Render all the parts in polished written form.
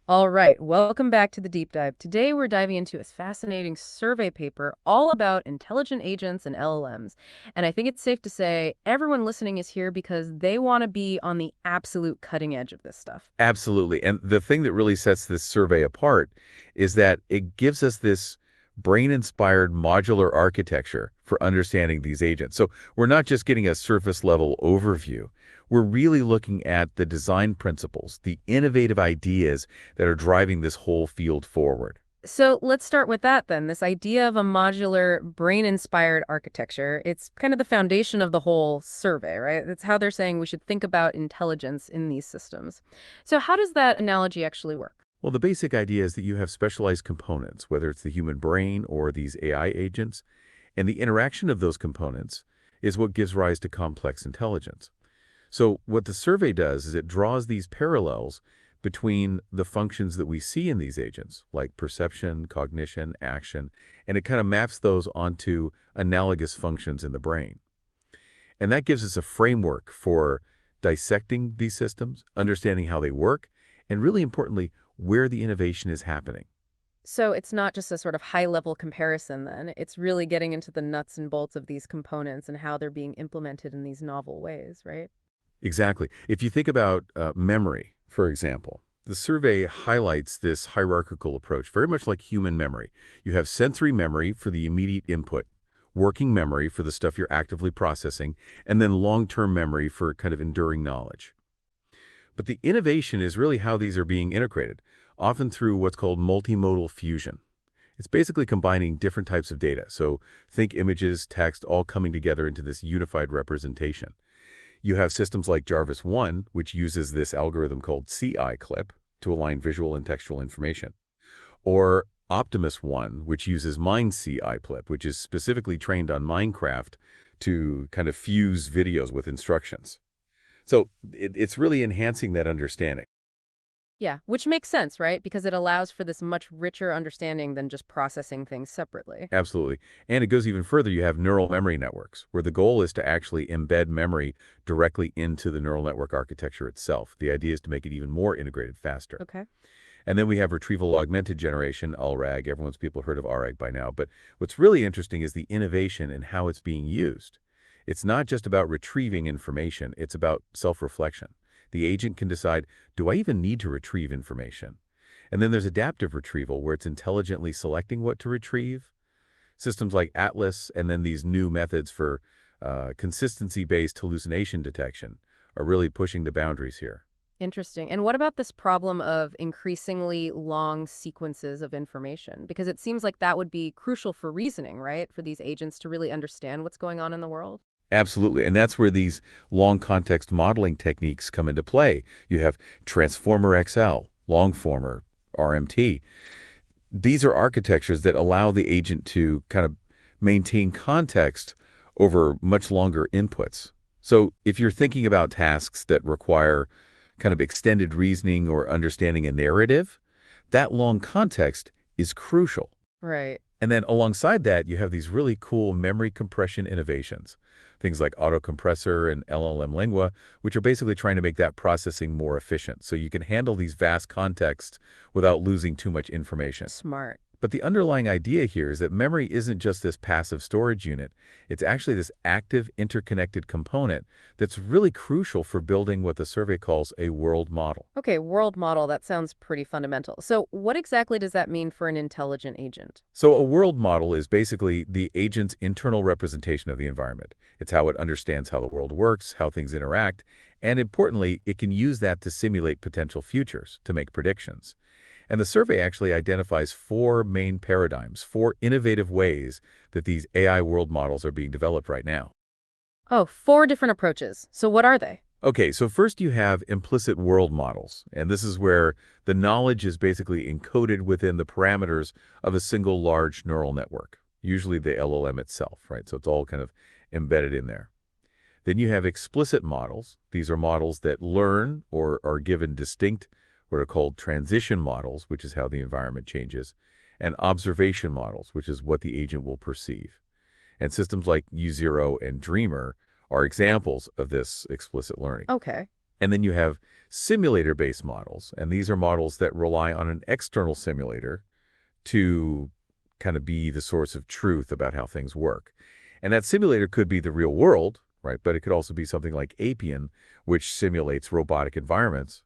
All right, welcome back to the deep dive. Today we're diving into a fascinating survey paper all about intelligent agents and LLMs. And I think it's safe to say everyone listening is here because they want to be on the absolute cutting edge of this stuff. Absolutely. And the thing that really sets this survey apart is that it gives us this brain-inspired modular architecture for understanding these agents. So we're not just getting a surface level overview. We're really looking at the design principles, the innovative ideas that are driving this whole field forward. So let's start with that then. This idea of a modular, brain-inspired architecture, it's kind of the foundation of the whole survey, right? It's how they're saying we should think about intelligence in these systems. So how does that analogy actually work? Well, the basic idea is that you have specialized components, whether it's the human brain or these AI agents, and the interaction of those components is what gives rise to complex intelligence. So what the survey does is it draws these parallels between the functions that we see in these agents, like perception, cognition, action, and it kind of maps those onto analogous functions in the brain. And that gives us a framework for dissecting these systems, understanding how they work, and really importantly, where the innovation is happening. So it's not just a sort of high-level comparison then. It's really getting into the nuts and bolts of these components and how they're being implemented in these novel ways, right? Exactly. If you think about memory, for example, the survey highlights this hierarchical approach, very much like human memory. You have sensory memory for the immediate input, working memory for the stuff you're actively processing, and then long-term memory for kind of enduring knowledge. But the innovation is really how these are being integrated, often through what's called multimodal fusion. It's basically combining different types of data. So think images, text, all coming together into this unified representation. You have systems like Jarvis One, which uses this algorithm called CI clip to align visual and textual information, or Optimus One, which uses Mind CI clip, which is specifically trained on Minecraft to kind of fuse videos with instructions. So it's really enhancing that understanding. Yeah, which makes sense, right? Because it allows for this much richer understanding than just processing things separately. Absolutely. And it goes even further. You have neural memory networks, where the goal is to actually embed memory directly into the neural network architecture itself. The idea is to make it even more integrated faster. Okay. And then we have retrieval augmented generation, LRAG. Everyone's people heard of RAG by now. But what's really interesting is the innovation and how it's being used. It's not just about retrieving information. It's about self-reflection. The agent can decide, do I even need to retrieve information? And then there's adaptive retrieval, where it's intelligently selecting what to retrieve. Systems like Atlas and then these new methods for consistency-based hallucination detection are really pushing the boundaries here. Interesting. And what about this problem of increasingly long sequences of information? Because it seems like that would be crucial for reasoning, right? For these agents to really understand what's going on in the world. Absolutely. And that's where these long context modeling techniques come into play. You have Transformer XL, Longformer, RMT. These are architectures that allow the agent to kind of maintain context over much longer inputs. So if you're thinking about tasks that require kind of extended reasoning or understanding a narrative, that long context is crucial. Right. And then alongside that, you have these really cool memory compression innovations, things like autocompressor and LLM lingua, which are basically trying to make that processing more efficient. So you can handle these vast contexts without losing too much information. Smart. But the underlying idea here is that memory isn't just this passive storage unit. It's actually this active, interconnected component that's really crucial for building what the survey calls a world model. Okay, world model, that sounds pretty fundamental. So what exactly does that mean for an intelligent agent? So a world model is basically the agent's internal representation of the environment. It's how it understands how the world works, how things interact, and importantly, it can use that to simulate potential futures, to make predictions. And the survey actually identifies four main paradigms, four innovative ways that these AI world models are being developed right now. Oh, four different approaches. So what are they? Okay, so first you have implicit world models, and this is where the knowledge is basically encoded within the parameters of a single large neural network, usually the LLM itself, right? So it's all kind of embedded in there. Then you have explicit models. These are models that learn or are given distinct, what are called transition models, which is how the environment changes, and observation models, which is what the agent will perceive. And systems like U0 and Dreamer are examples of this explicit learning. Okay. And then you have simulator-based models, and these are models that rely on an external simulator to kind of be the source of truth about how things work. And that simulator could be the real world, right? But it could also be something like Appian, which simulates robotic environments.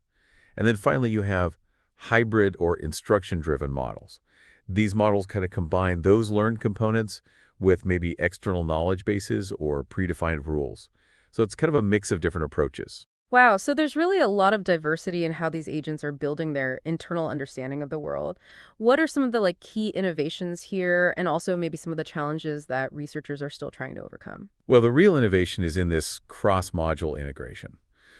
And then finally, you have hybrid or instruction-driven models. These models kind of combine those learned components with maybe external knowledge bases or predefined rules. So it's kind of a mix of different approaches. Wow, so there's really a lot of diversity in how these agents are building their internal understanding of the world. What are some of the key innovations here and also maybe some of the challenges that researchers are still trying to overcome? Well, the real innovation is in this cross-module integration.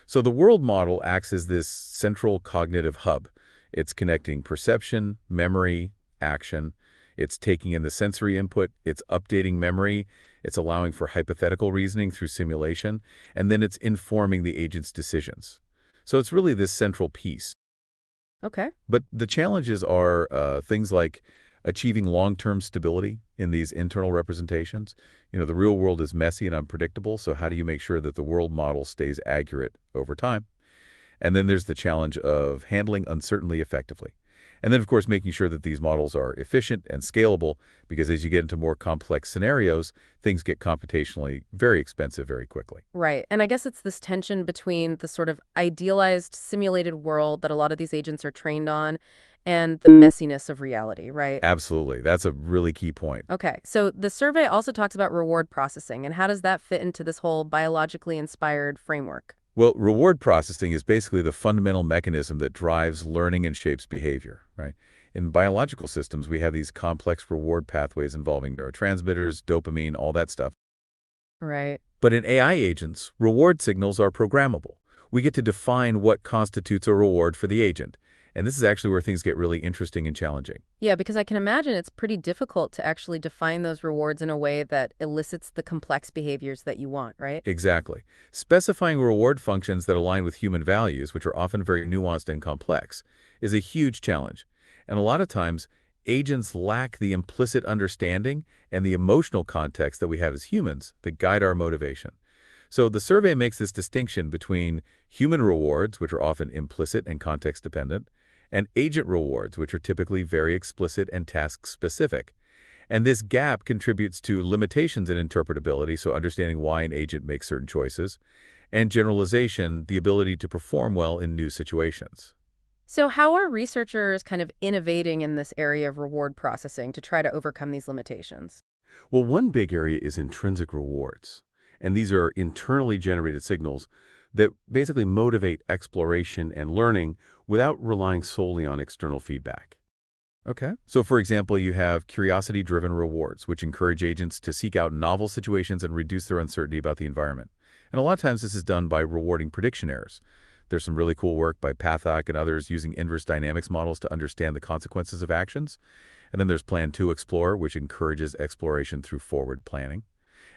So the world model acts as this central cognitive hub. It's connecting perception, memory, action. It's taking in the sensory input. It's updating memory. It's allowing for hypothetical reasoning through simulation. And then it's informing the agent's decisions. So it's really this central piece. Okay. But the challenges are things like achieving long-term stability in these internal representations. The real world is messy and unpredictable, so how do you make sure that the world model stays accurate over time? And then there's the challenge of handling uncertainty effectively. And then, of course, making sure that these models are efficient and scalable, because as you get into more complex scenarios, things get computationally very expensive very quickly. Right. And I guess it's this tension between the sort of idealized simulated world that a lot of these agents are trained on and the messiness of reality, right? Absolutely. That's a really key point. Okay. So the survey also talks about reward processing and how does that fit into this whole biologically inspired framework? Well, reward processing is basically the fundamental mechanism that drives learning and shapes behavior, right? In biological systems, we have these complex reward pathways involving neurotransmitters, dopamine, all that stuff. Right. But in AI agents, reward signals are programmable. We get to define what constitutes a reward for the agent. And this is actually where things get really interesting and challenging. Yeah, because I can imagine it's pretty difficult to actually define those rewards in a way that elicits the complex behaviors that you want, right? Exactly. Specifying reward functions that align with human values, which are often very nuanced and complex, is a huge challenge. And a lot of times, agents lack the implicit understanding and the emotional context that we have as humans that guide our motivation. So the survey makes this distinction between human rewards, which are often implicit and context dependent, and agent rewards, which are typically very explicit and task specific. And this gap contributes to limitations in interpretability, so understanding why an agent makes certain choices, and generalization, the ability to perform well in new situations. So how are researchers kind of innovating in this area of reward processing to try to overcome these limitations? Well, one big area is intrinsic rewards. And these are internally generated signals that basically motivate exploration and learning without relying solely on external feedback. Okay. So for example, you have curiosity-driven rewards, which encourage agents to seek out novel situations and reduce their uncertainty about the environment. And a lot of times this is done by rewarding prediction errors. There's some really cool work by Pathak and others using inverse dynamics models to understand the consequences of actions. And then there's Plan 2 Explore, which encourages exploration through forward planning.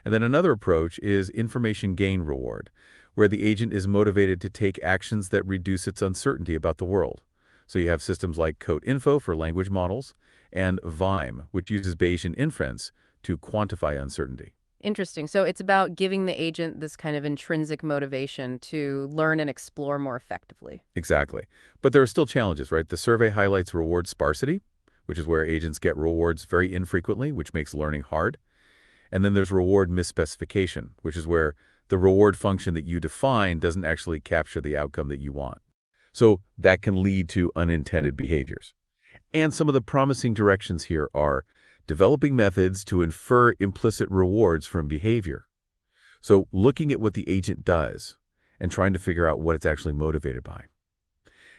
And then another approach is information gain reward, where the agent is motivated to take actions that reduce its uncertainty about the world. So you have systems like Code Info for language models and VIME, which uses Bayesian inference to quantify uncertainty. Interesting. So it's about giving the agent this kind of intrinsic motivation to learn and explore more effectively. Exactly. But there are still challenges, right? The survey highlights reward sparsity, which is where agents get rewards very infrequently, which makes learning hard. And then there's reward misspecification, which is where the reward function that you define doesn't actually capture the outcome that you want. So that can lead to unintended behaviors. And some of the promising directions here are developing methods to infer implicit rewards from behavior. So looking at what the agent does and trying to figure out what it's actually motivated by.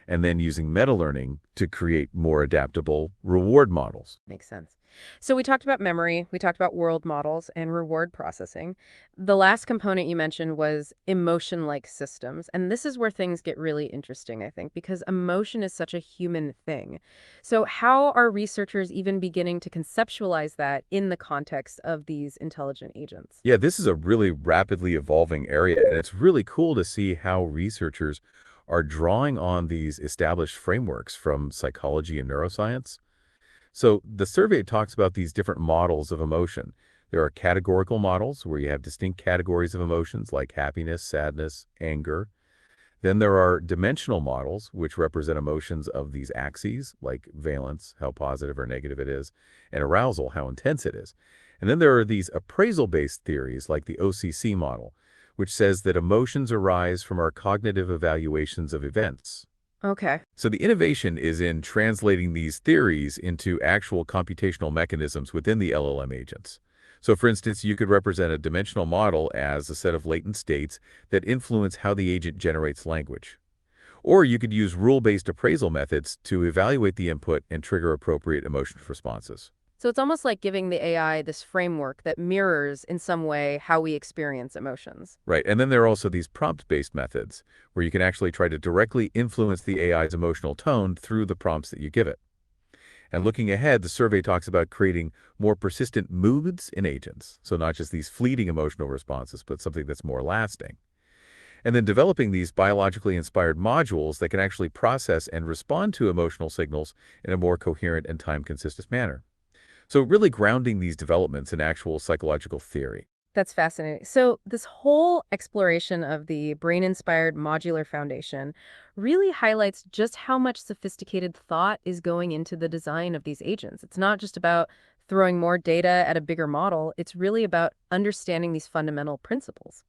And then using meta-learning to create more adaptable reward models. Makes sense. So we talked about memory, we talked about world models and reward processing. The last component you mentioned was emotion-like systems. And this is where things get really interesting, I think, because emotion is such a human thing. So how are researchers even beginning to conceptualize that in the context of these intelligent agents? Yeah, this is a really rapidly evolving area, and it's really cool to see how researchers are drawing on these established frameworks from psychology and neuroscience. So the survey talks about these different models of emotion. There are categorical models where you have distinct categories of emotions like happiness, sadness, anger. Then there are dimensional models, which represent emotions of these axes, like valence, how positive or negative it is, and arousal, how intense it is. And then there are these appraisal-based theories, like the OCC model, which says that emotions arise from our cognitive evaluations of events. Okay. So the innovation is in translating these theories into actual computational mechanisms within the LLM agents. So for instance, you could represent a dimensional model as a set of latent states that influence how the agent generates language. Or you could use rule-based appraisal methods to evaluate the input and trigger appropriate emotion responses. So it's almost like giving the AI this framework that mirrors, in some way, how we experience emotions. Right, and then there are also these prompt-based methods where you can actually try to directly influence the AI's emotional tone through the prompts that you give it. And looking ahead, the survey talks about creating more persistent moods in agents. So not just these fleeting emotional responses, but something that's more lasting. And then developing these biologically inspired modules that can actually process and respond to emotional signals in a more coherent and time-consistent manner. So really grounding these developments in actual psychological theory. That's fascinating. So, this whole exploration of the brain-inspired modular foundation really highlights just how much sophisticated thought is going into the design of these agents. It's not just about throwing more data at a bigger model, it's really about understanding these fundamental principles.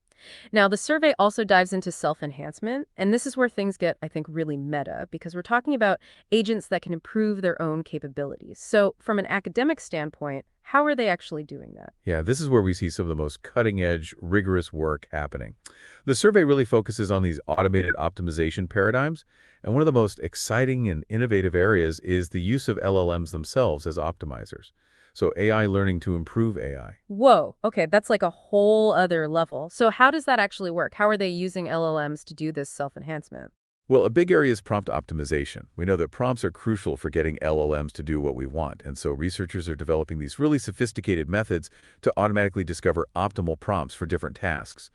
Now, the survey also dives into self-enhancement, and this is where things get, I think, really meta, because we're talking about agents that can improve their own capabilities. So, from an academic standpoint, how are they actually doing that? Yeah, this is where we see some of the most cutting-edge, rigorous work happening. The survey really focuses on these automated optimization paradigms, and one of the most exciting and innovative areas is the use of LLMs themselves as optimizers. So AI learning to improve AI. Whoa, okay, that's like a whole other level. So, how does that actually work? How are they using LLMs to do this self-enhancement? Well, a big area is prompt optimization. We know that prompts are crucial for getting LLMs to do what we want, and so researchers are developing these really sophisticated methods to automatically discover optimal prompts for different tasks.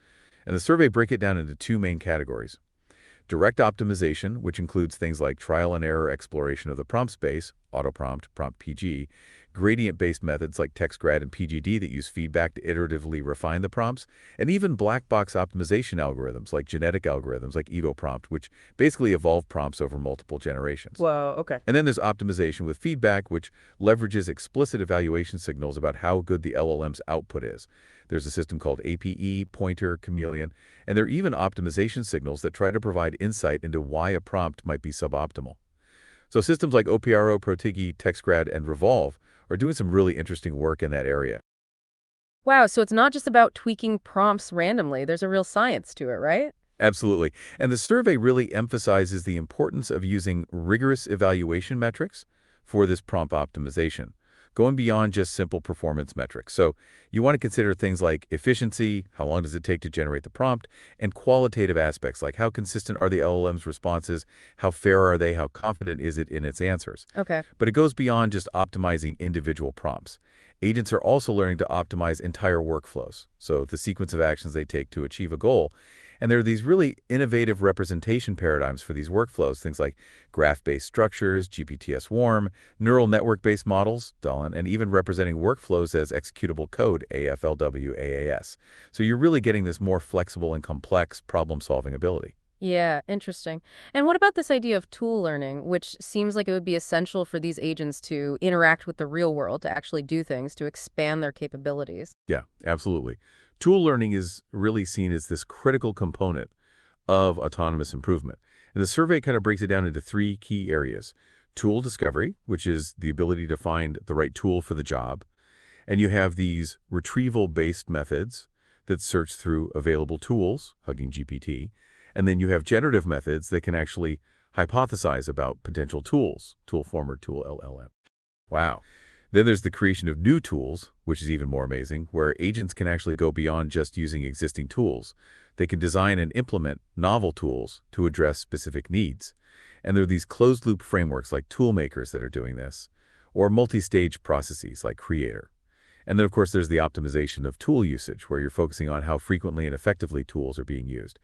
And the survey break it down into two main categories. Direct optimization, which includes things like trial and error exploration of the prompt space, autoprompt, prompt PG, gradient-based methods like TextGrad and PGD that use feedback to iteratively refine the prompts, and even black box optimization algorithms like genetic algorithms like EvoPrompt, which basically evolve prompts over multiple generations. Whoa, okay. And then there's optimization with feedback, which leverages explicit evaluation signals about how good the LLM's output is. There's a system called APE, Pointer, Chameleon, and there are even optimization signals that try to provide insight into why a prompt might be suboptimal. So systems like OPRO, Protigi, TextGrad, and Revolve are doing some really interesting work in that area. Wow, so it's not just about tweaking prompts randomly. There's a real science to it, right? Absolutely. And the survey really emphasizes the importance of using rigorous evaluation metrics for this prompt optimization, going beyond just simple performance metrics. So you want to consider things like efficiency, how long does it take to generate the prompt, and qualitative aspects like how consistent are the LLM's responses, how fair are they, how confident is it in its answers. Okay. But it goes beyond just optimizing individual prompts. Agents are also learning to optimize entire workflows, so the sequence of actions they take to achieve a goal. And there are these really innovative representation paradigms for these workflows, things like graph-based structures, GPTs-Warm, neural network-based models, DALL-E, and even representing workflows as executable code, AFLW, AAS. So you're really getting this more flexible and complex problem-solving ability. Yeah, interesting. And what about this idea of tool learning, which seems like it would be essential for these agents to interact with the real world, to actually do things, to expand their capabilities? Yeah, absolutely. Tool learning is really seen as this critical component of autonomous improvement. And the survey kind of breaks it down into three key areas. Tool discovery, which is the ability to find the right tool for the job. And you have these retrieval-based methods that search through available tools, Hugging GPT. And then you have generative methods that can actually hypothesize about potential tools, tool former, tool LLM. Wow. Then there's the creation of new tools, which is even more amazing, where agents can actually go beyond just using existing tools. They can design and implement novel tools to address specific needs. And there are these closed-loop frameworks like tool makers that are doing this, or multi-stage processes like Creator. And then, of course, there's the optimization of tool usage, where you're focusing on how frequently and effectively tools are being used.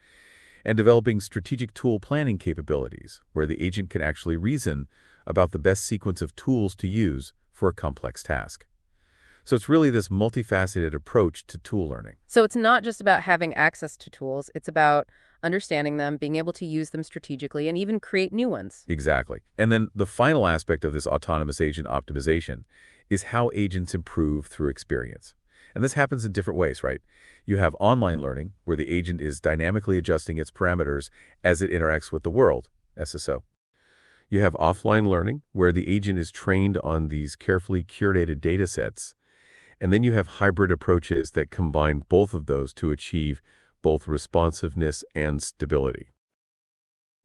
And developing strategic tool planning capabilities, where the agent can actually reason about the best sequence of tools to use for a complex task. So it's really this multifaceted approach to tool learning. So it's not just about having access to tools, it's about understanding them, being able to use them strategically, and even create new ones. Exactly. And then the final aspect of this autonomous agent optimization is how agents improve through experience. And this happens in different ways, right? You have online learning, where the agent is dynamically adjusting its parameters as it interacts with the world, SSO. You have offline learning, where the agent is trained on these carefully curated data sets. And then you have hybrid approaches that combine both of those to achieve both responsiveness and stability.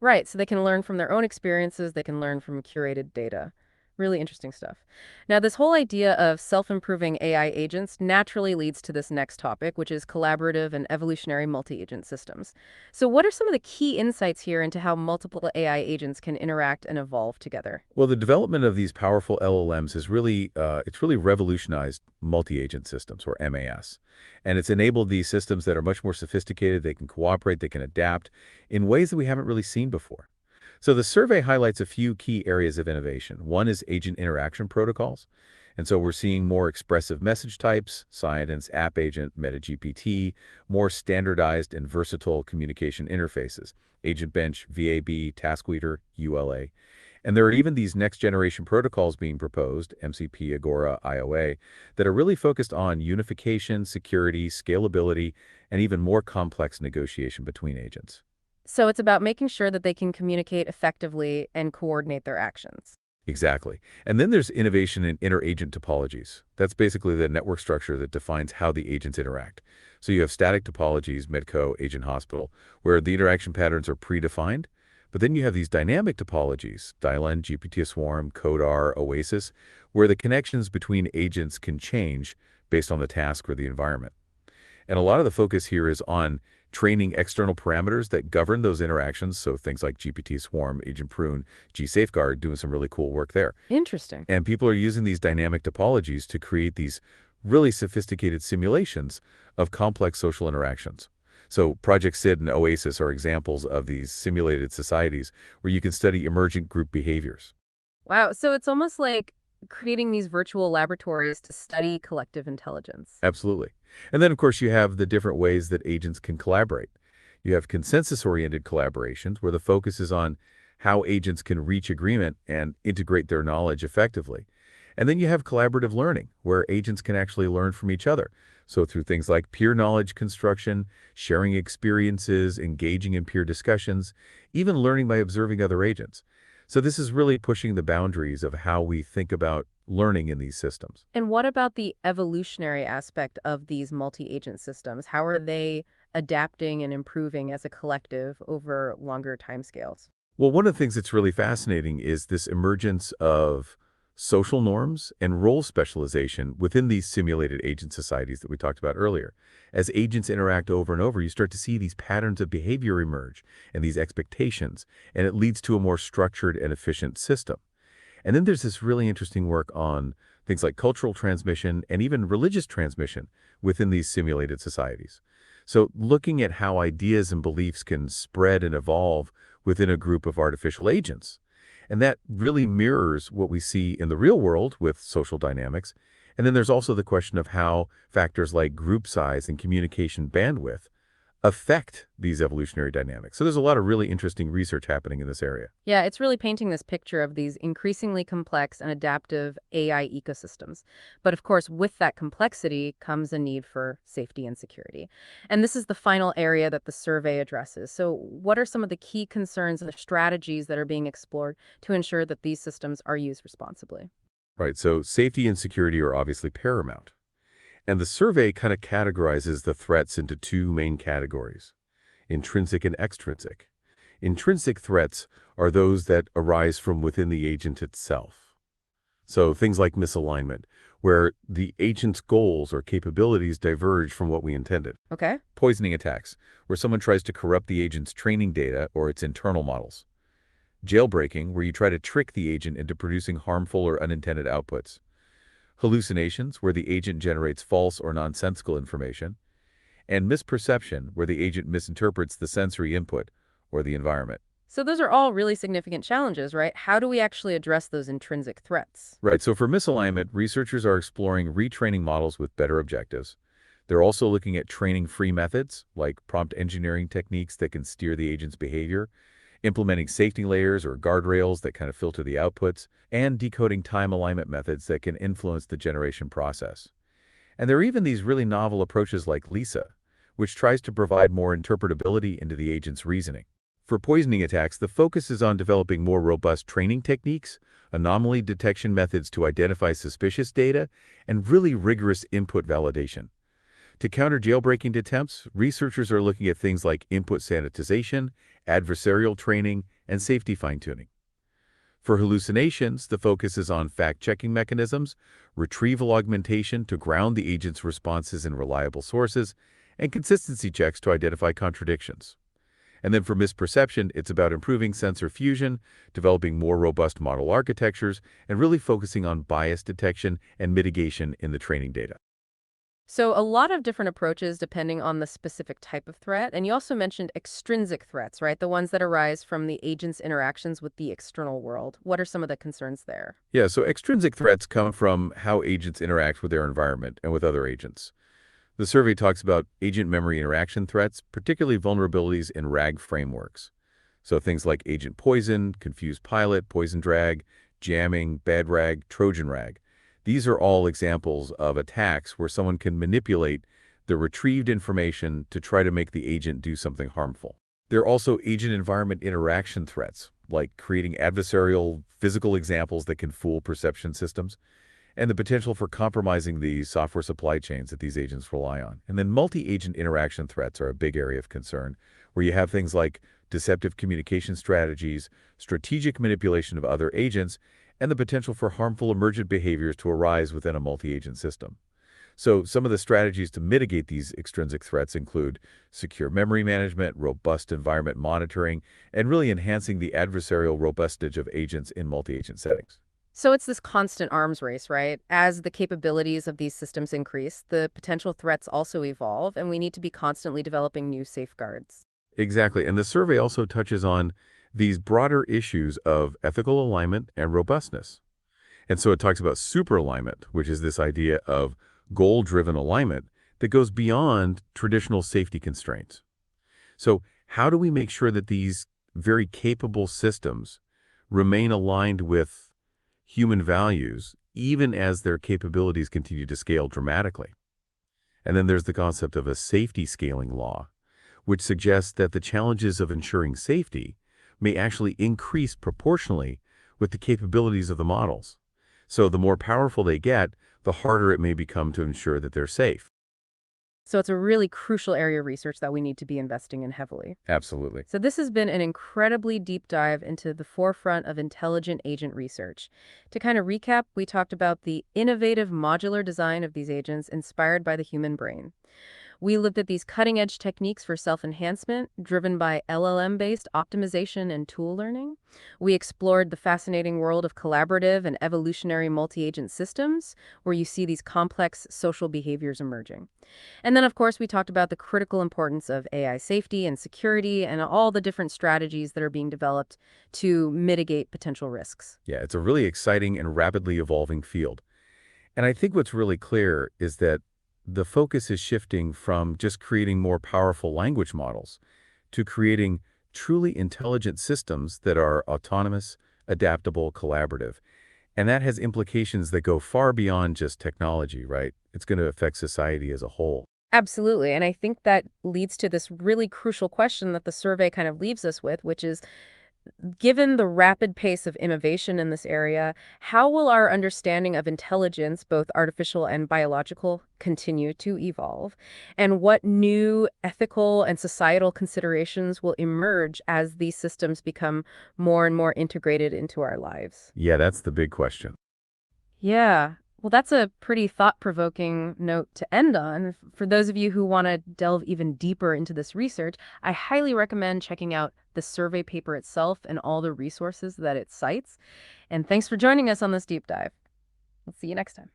Right, so they can learn from their own experiences, they can learn from curated data. Really interesting stuff. Now, this whole idea of self-improving AI agents naturally leads to this next topic, which is collaborative and evolutionary multi-agent systems. So what are some of the key insights here into how multiple AI agents can interact and evolve together? Well, the development of these powerful LLMs has it's really revolutionized multi-agent systems, or MAS. And it's enabled these systems that are much more sophisticated. They can cooperate, they can adapt in ways that we haven't really seen before. So the survey highlights a few key areas of innovation. One is agent interaction protocols. And so we're seeing more expressive message types, Science App Agent, MetaGPT, more standardized and versatile communication interfaces, Agent Bench, VAB, TaskWeeder, ULA. And there are even these next generation protocols being proposed, MCP, Agora, IOA, that are really focused on unification, security, scalability, and even more complex negotiation between agents. So it's about making sure that they can communicate effectively and coordinate their actions. Exactly. And then there's innovation in inter-agent topologies. That's basically the network structure that defines how the agents interact. So you have static topologies, Medco, Agent Hospital, where the interaction patterns are predefined. But then you have these dynamic topologies, Dylan, GPT Swarm, Codar, Oasis, where the connections between agents can change based on the task or the environment. And a lot of the focus here is on training external parameters that govern those interactions. So things like GPT Swarm, Agent Prune, G-Safeguard, doing some really cool work there. Interesting. And people are using these dynamic topologies to create these really sophisticated simulations of complex social interactions. So Project SID and Oasis are examples of these simulated societies where you can study emergent group behaviors. Wow, so it's almost like creating these virtual laboratories to study collective intelligence. Absolutely. And then, of course, you have the different ways that agents can collaborate. You have consensus-oriented collaborations where the focus is on how agents can reach agreement and integrate their knowledge effectively. And then you have collaborative learning, where agents can actually learn from each other. So through things like peer knowledge construction, sharing experiences, engaging in peer discussions, even learning by observing other agents. So this is really pushing the boundaries of how we think about learning in these systems. And what about the evolutionary aspect of these multi-agent systems? How are they adapting and improving as a collective over longer timescales? Well, one of the things that's really fascinating is this emergence of social norms and role specialization within these simulated agent societies that we talked about earlier. As agents interact over and over, you start to see these patterns of behavior emerge and these expectations, and it leads to a more structured and efficient system. And then there's this really interesting work on things like cultural transmission and even religious transmission within these simulated societies. So looking at how ideas and beliefs can spread and evolve within a group of artificial agents. And that really mirrors what we see in the real world with social dynamics. And then there's also the question of how factors like group size and communication bandwidth affect these evolutionary dynamics. So there's a lot of really interesting research happening in this area. Yeah, it's really painting this picture of these increasingly complex and adaptive AI ecosystems. But of course, with that complexity comes a need for safety and security. And this is the final area that the survey addresses. So what are some of the key concerns and the strategies that are being explored to ensure that these systems are used responsibly? Right, so safety and security are obviously paramount. And the survey kind of categorizes the threats into two main categories, intrinsic and extrinsic. Intrinsic threats are those that arise from within the agent itself. So things like misalignment, where the agent's goals or capabilities diverge from what we intended. Okay. Poisoning attacks, where someone tries to corrupt the agent's training data or its internal models. Jailbreaking, where you try to trick the agent into producing harmful or unintended outputs. Hallucinations, where the agent generates false or nonsensical information. And misperception, where the agent misinterprets the sensory input or the environment. So those are all really significant challenges, right? How do we actually address those intrinsic threats? Right, so for misalignment, researchers are exploring retraining models with better objectives, They're also looking at training-free methods, like prompt engineering techniques that can steer the agent's behavior, implementing safety layers or guardrails that kind of filter the outputs, and decoding time alignment methods that can influence the generation process. And there are even these really novel approaches like LISA, which tries to provide more interpretability into the agent's reasoning. For poisoning attacks, the focus is on developing more robust training techniques, anomaly detection methods to identify suspicious data, and really rigorous input validation. To counter jailbreaking attempts, researchers are looking at things like input sanitization, adversarial training, and safety fine-tuning. For hallucinations, the focus is on fact-checking mechanisms, retrieval augmentation to ground the agent's responses in reliable sources, and consistency checks to identify contradictions. And then for misperception, it's about improving sensor fusion, developing more robust model architectures, and really focusing on bias detection and mitigation in the training data. So a lot of different approaches depending on the specific type of threat. And you also mentioned extrinsic threats, right? The ones that arise from the agent's interactions with the external world. What are some of the concerns there? Yeah, so extrinsic threats come from how agents interact with their environment and with other agents. The survey talks about agent memory interaction threats, particularly vulnerabilities in RAG frameworks. So things like agent poison, confused pilot, poison drag, jamming, bad rag, Trojan rag. These are all examples of attacks where someone can manipulate the retrieved information to try to make the agent do something harmful. There are also agent-environment interaction threats, like creating adversarial physical examples that can fool perception systems, and the potential for compromising the software supply chains that these agents rely on. And then multi-agent interaction threats are a big area of concern, where you have things like deceptive communication strategies, strategic manipulation of other agents, and the potential for harmful emergent behaviors to arise within a multi-agent system. So some of the strategies to mitigate these extrinsic threats include secure memory management, robust environment monitoring, and really enhancing the adversarial robustness of agents in multi-agent settings. So it's this constant arms race, right? As the capabilities of these systems increase, the potential threats also evolve, and we need to be constantly developing new safeguards. Exactly. And the survey also touches on these broader issues of ethical alignment and robustness. And so it talks about super alignment, which is this idea of goal-driven alignment that goes beyond traditional safety constraints. So how do we make sure that these very capable systems remain aligned with human values, even as their capabilities continue to scale dramatically? And then there's the concept of a safety scaling law, which suggests that the challenges of ensuring safety may actually increase proportionally with the capabilities of the models. So the more powerful they get, the harder it may become to ensure that they're safe. So it's a really crucial area of research that we need to be investing in heavily. Absolutely. So this has been an incredibly deep dive into the forefront of intelligent agent research. To kind of recap, we talked about the innovative modular design of these agents inspired by the human brain. We looked at these cutting-edge techniques for self-enhancement, driven by LLM-based optimization and tool learning. We explored the fascinating world of collaborative and evolutionary multi-agent systems, where you see these complex social behaviors emerging. And then, of course, we talked about the critical importance of AI safety and security and all the different strategies that are being developed to mitigate potential risks. Yeah, it's a really exciting and rapidly evolving field. And I think what's really clear is that the focus is shifting from just creating more powerful language models to creating truly intelligent systems that are autonomous, adaptable, collaborative. And that has implications that go far beyond just technology, right? It's going to affect society as a whole. Absolutely. And I think that leads to this really crucial question that the survey kind of leaves us with, which is, given the rapid pace of innovation in this area, how will our understanding of intelligence, both artificial and biological, continue to evolve? And what new ethical and societal considerations will emerge as these systems become more and more integrated into our lives? Yeah, that's the big question. Yeah. Well, that's a pretty thought-provoking note to end on. For those of you who want to delve even deeper into this research, I highly recommend checking out the survey paper itself and all the resources that it cites. And thanks for joining us on this deep dive. We'll see you next time.